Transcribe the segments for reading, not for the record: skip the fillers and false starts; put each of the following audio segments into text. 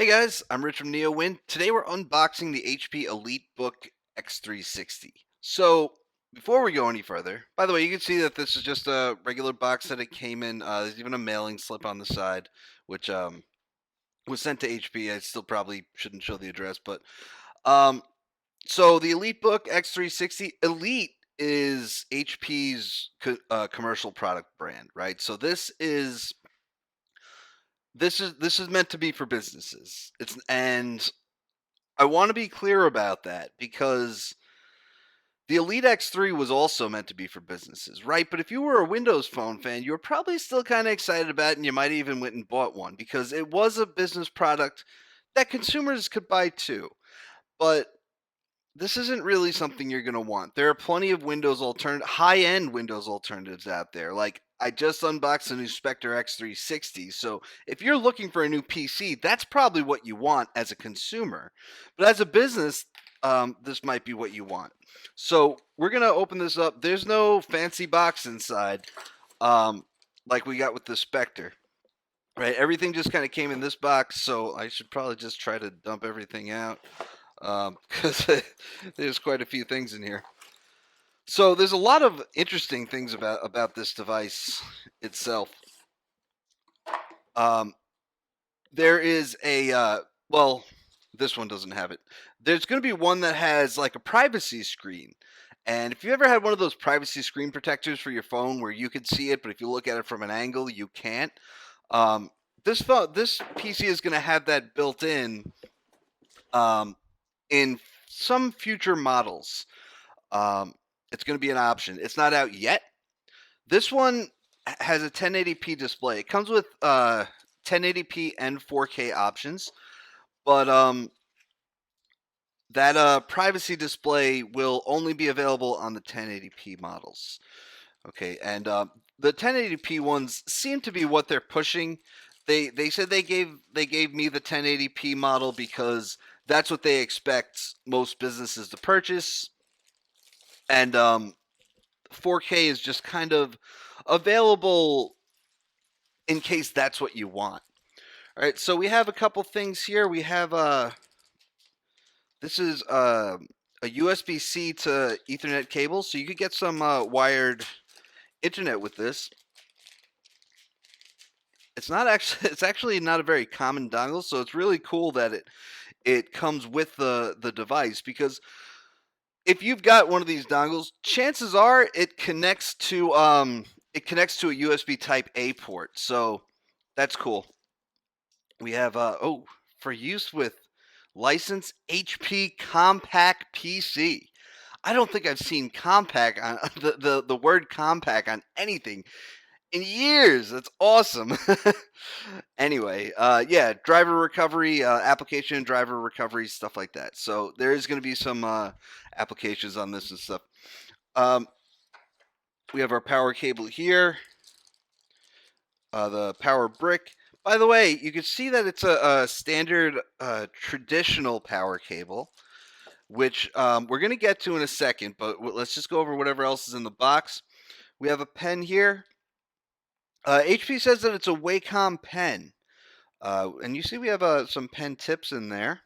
Hey guys, I'm Rich from NeoWin. Today we're unboxing the HP EliteBook x360. So, before we go any further, by the way, you can see that this is just a regular box that it came in. There's even a mailing slip on the side, which was sent to HP. I still probably shouldn't show the address, but um, so the EliteBook x360 Elite is HP's commercial product brand, right? So this is meant to be for businesses. And I want to be clear about that because the Elite X3 was also meant to be for businesses, right? But if you were a Windows Phone fan, you were probably still kind of excited about it, and you might even went and bought one because it was a business product that consumers could buy too. But this isn't really something you're going to want. There are plenty of high-end Windows alternatives out there. Like I just unboxed a new Spectre X360. So if you're looking for a new PC, that's probably what you want as a consumer. But as a business, this might be what you want. So we're going to open this up. There's no fancy box inside like we got with the Spectre. Right, everything just kind of came in this box, so I should probably just try to dump everything out because there's quite a few things in here. So there's a lot of interesting things about this device itself. Um, there is well, this one doesn't have it. There's going to be one that has like a privacy screen. And if you ever had one of those privacy screen protectors for your phone where you could see it, but if you look at it from an angle, you can't. Um, this PC is going to have that built um, in some future models. It's going to be an option. It's not out yet. This one has a 1080p display. It comes with 1080p and 4K options, but that privacy display will only be available on the 1080p models. Okay, and the 1080p ones seem to be what they're pushing. They said they gave me the 1080p model because that's what they expect most businesses to purchase, and 4K is just kind of available in case that's what you want. All right, so we have a couple things here. We have this is a USB-C to Ethernet cable, so you could get some wired internet with this. It's not actually it's actually not a very common dongle, so it's really cool that it comes with the device because if you've got one of these dongles, chances are it connects to a USB Type A port. So that's cool. We have for use with license HP Compact PC. I don't think I've seen compact on the word compact on anything in years. That's awesome. Anyway, yeah, driver recovery, application and driver recovery, stuff like that. So there is going to be some applications on this and stuff. We have our power cable here, the power brick. By the way, you can see that it's a standard traditional power cable, which we're going to get to in a second, but let's just go over whatever else is in the box. We have a pen here. HP says that it's a Wacom pen. And you see we have some pen tips in there.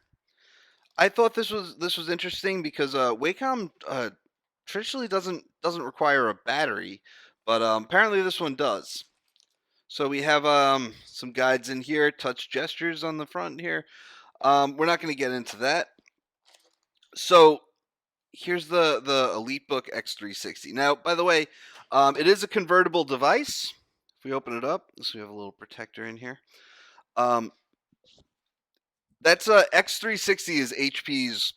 I thought this was interesting because Wacom traditionally doesn't require a battery, but apparently this one does. So we have some guides in here, touch gestures on the front here. We're not going to get into that. So here's the EliteBook X360. Now, by the way, it is a convertible device. If we open it up, so we have a little protector in here. That's X360 is HP's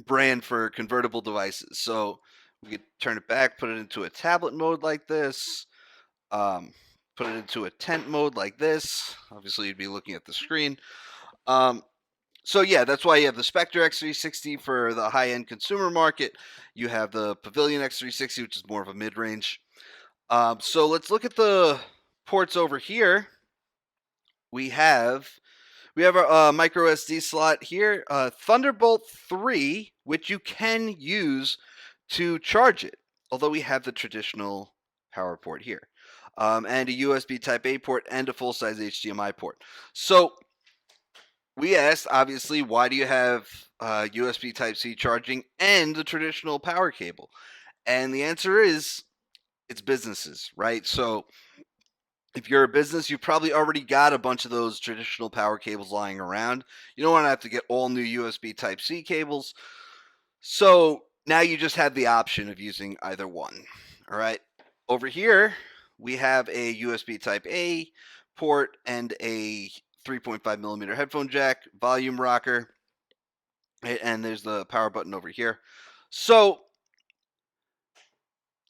brand for convertible devices. So we could turn it back, put it into a tablet mode like this, put it into a tent mode like this. Obviously, you'd be looking at the screen. So yeah, that's why you have the Spectre X360 for the high-end consumer market. You have the Pavilion X360, which is more of a mid-range. So let's look at the ports over here. We have our micro SD slot here, Thunderbolt 3, which you can use to charge it, although we have the traditional power port here, and a USB Type A port and a full-size HDMI port. So we asked, obviously, why do you have USB Type-C charging and the traditional power cable? And the answer is it's businesses, right? So if you're a business, you've probably already got a bunch of those traditional power cables lying around. You don't want to have to get all new USB Type-C cables. So now you just have the option of using either one. All right. Over here, we have a USB Type A port and a 3.5 millimeter headphone jack, volume rocker, and there's the power button over here. So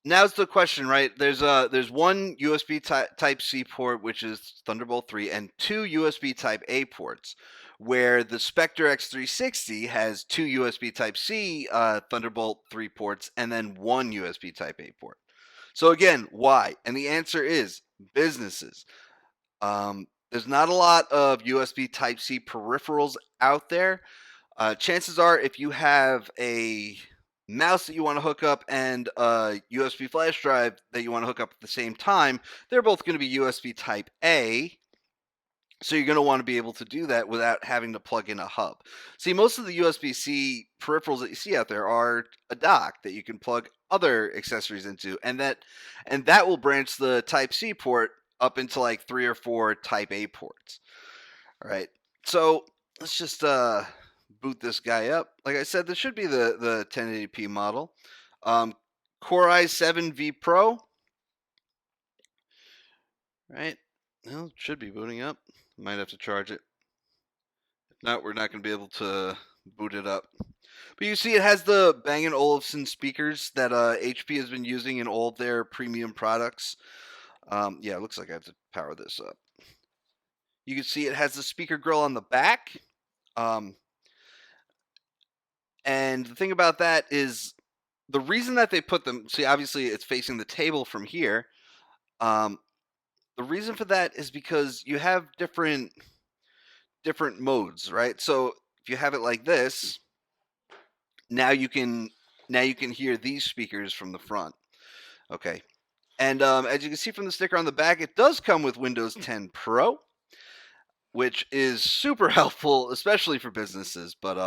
now's the question, right? There's one USB Type C port, which is Thunderbolt 3, and two USB Type A ports, where the Spectre X360 has two USB Type C Thunderbolt 3 ports and then one USB Type A port. So again, why? And the answer is businesses. There's not a lot of USB Type C peripherals out there. Chances are, if you have a mouse that you want to hook up and a USB flash drive that you want to hook up at the same time, they're both going to be USB Type A. So you're going to want to be able to do that without having to plug in a hub. See, most of the USB-C peripherals that you see out there are a dock that you can plug other accessories into, and that will branch the Type-C port up into like 3 or 4 Type A ports. All right. So let's just boot this guy up. Like I said, this should be the 1080p model. Core i7 V Pro. Right. Well, it should be booting up. Might have to charge it. If not, we're not going to be able to boot it up. But you see, it has the Bang & Olufsen speakers that HP has been using in all of their premium products. Yeah, it looks like I have to power this up. You can see it has the speaker grill on the back. And the thing about that is the reason that they put them, see, obviously it's facing the table from here. The reason for that is because you have different modes, right? So if you have it like this, now you can hear these speakers from the front. Okay. And as you can see from the sticker on the back, it does come with Windows 10 Pro, which is super helpful, especially for businesses. But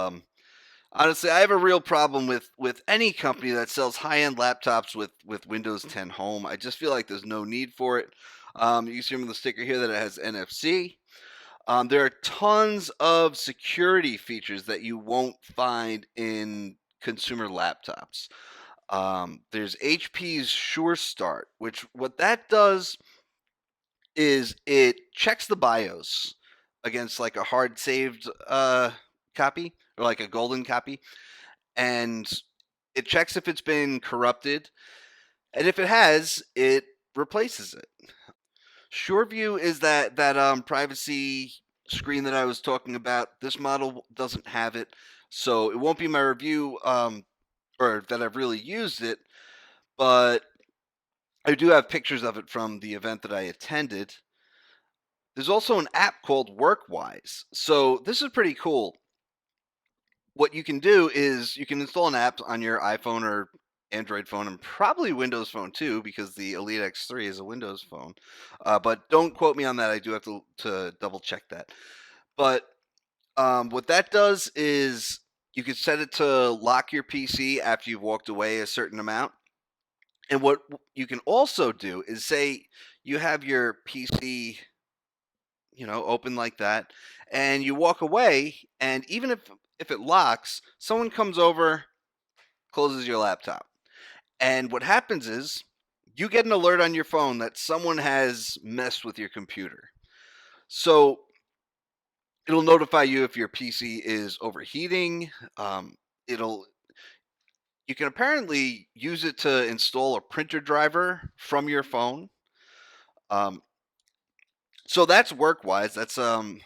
honestly, I have a real problem with any company that sells high-end laptops with Windows 10 Home. I just feel like there's no need for it. You can see from the sticker here that it has NFC. There are tons of security features that you won't find in consumer laptops. There's HP's Sure Start, which what that does is it checks the BIOS against like a hard saved copy or like a golden copy, and it checks if it's been corrupted, and if it has, it replaces it. SureView is that privacy screen that I was talking about. This model doesn't have it, so it won't be my review or that I've really used it, but I do have pictures of it from the event that I attended. There's also an app called WorkWise. So this is pretty cool. What you can do is you can install an app on your iPhone or Android phone, and probably Windows phone too, because the Elite X3 is a Windows phone. But don't quote me on that. I do have to double check that. But what that does is you can set it to lock your PC after you've walked away a certain amount. And what you can also do is say you have your PC, open like that, and you walk away, and even if it locks, someone comes over, closes your laptop. And what happens is you get an alert on your phone that someone has messed with your computer. So it'll notify you if your PC is overheating. You can apparently use it to install a printer driver from your phone. So that's WorkWise. That's an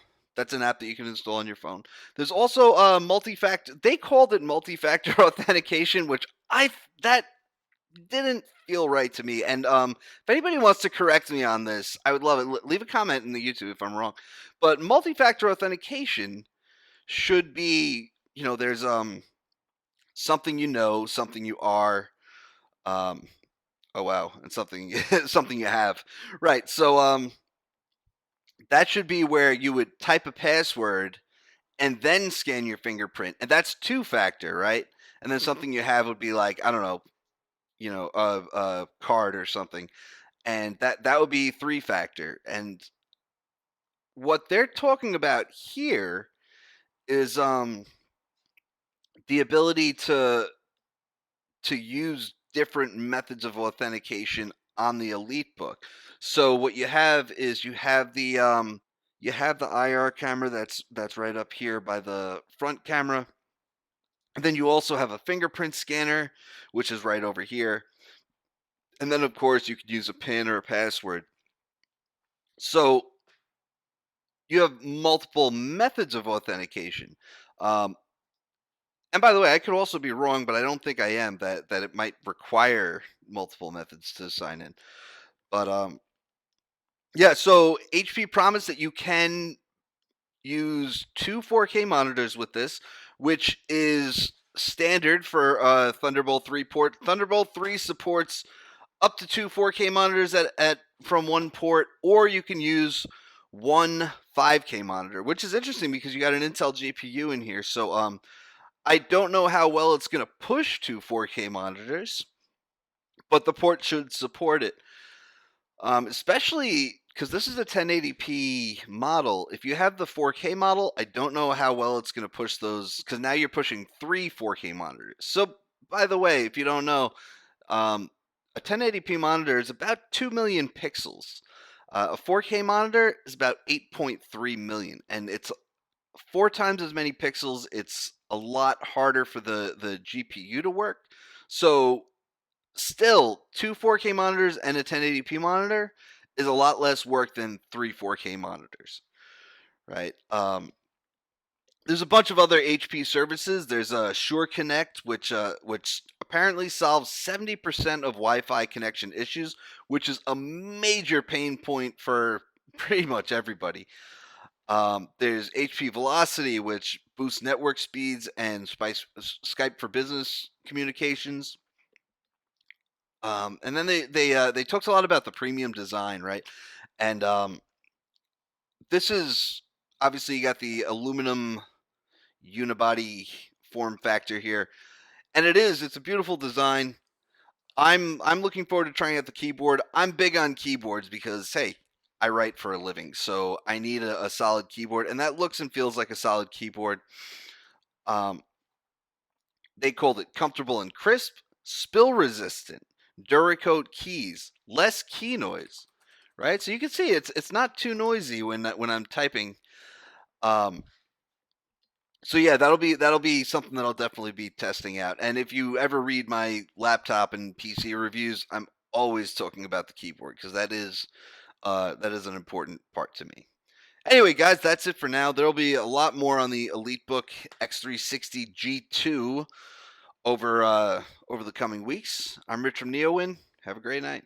app that you can install on your phone. There's also multi-factor. They called it multi-factor authentication, which that didn't feel right to me. And if anybody wants to correct me on this, I would love it. Leave a comment in the YouTube if I'm wrong. But multi-factor authentication should be, there's something something you are, oh wow, and something something you have, right? So that should be where you would type a password and then scan your fingerprint, and that's two-factor, right? And then something you have would be like, I don't know, a card or something, and that would be three-factor. And what they're talking about here is the ability to use different methods of authentication on the EliteBook. So what you have is you have the IR camera that's right up here by the front camera. And then you also have a fingerprint scanner, which is right over here. And then of course you could use a PIN or a password. So you have multiple methods of authentication. Um, and by the way, I could also be wrong, but I don't think I am, that it might require multiple methods to sign in. But yeah, so HP promised that you can use two 4K monitors with this, which is standard for Thunderbolt 3 port. Thunderbolt 3 supports up to two 4K monitors at from one port, or you can use one 5K monitor, which is interesting because you got an Intel GPU in here. So I don't know how well it's going to push two 4K monitors, but the port should support it. Especially because this is a 1080p model. If you have the 4K model, I don't know how well it's going to push those, because now you're pushing three 4K monitors. So, by the way, if you don't know, a 1080p monitor is about 2 million pixels. A 4K monitor is about 8.3 million, and it's four times as many pixels. It's a lot harder for the GPU to work. So still, two 4K monitors and a 1080p monitor is a lot less work than three 4K monitors, right? There's a bunch of other HP services. There's Sure Connect, which apparently solves 70% of Wi-Fi connection issues, which is a major pain point for pretty much everybody. There's HP Velocity, which boosts network speeds and Skype for business communications. And then they talked a lot about the premium design, right? And this is obviously, you got the aluminum unibody form factor here, and it's a beautiful design. I'm looking forward to trying out the keyboard. I'm big on keyboards because, hey, I write for a living, so I need a solid keyboard, and that looks and feels like a solid keyboard. They called it comfortable and crisp, spill resistant, Duracoat keys, less key noise, right? So you can see it's not too noisy when I'm typing. So yeah, that'll be something that I'll definitely be testing out. And if you ever read my laptop and PC reviews, I'm always talking about the keyboard because that is an important part to me. Anyway, guys, that's it for now. There'll be a lot more on the EliteBook X360 G2 over the coming weeks. I'm Rich from NeoWin. Have a great night.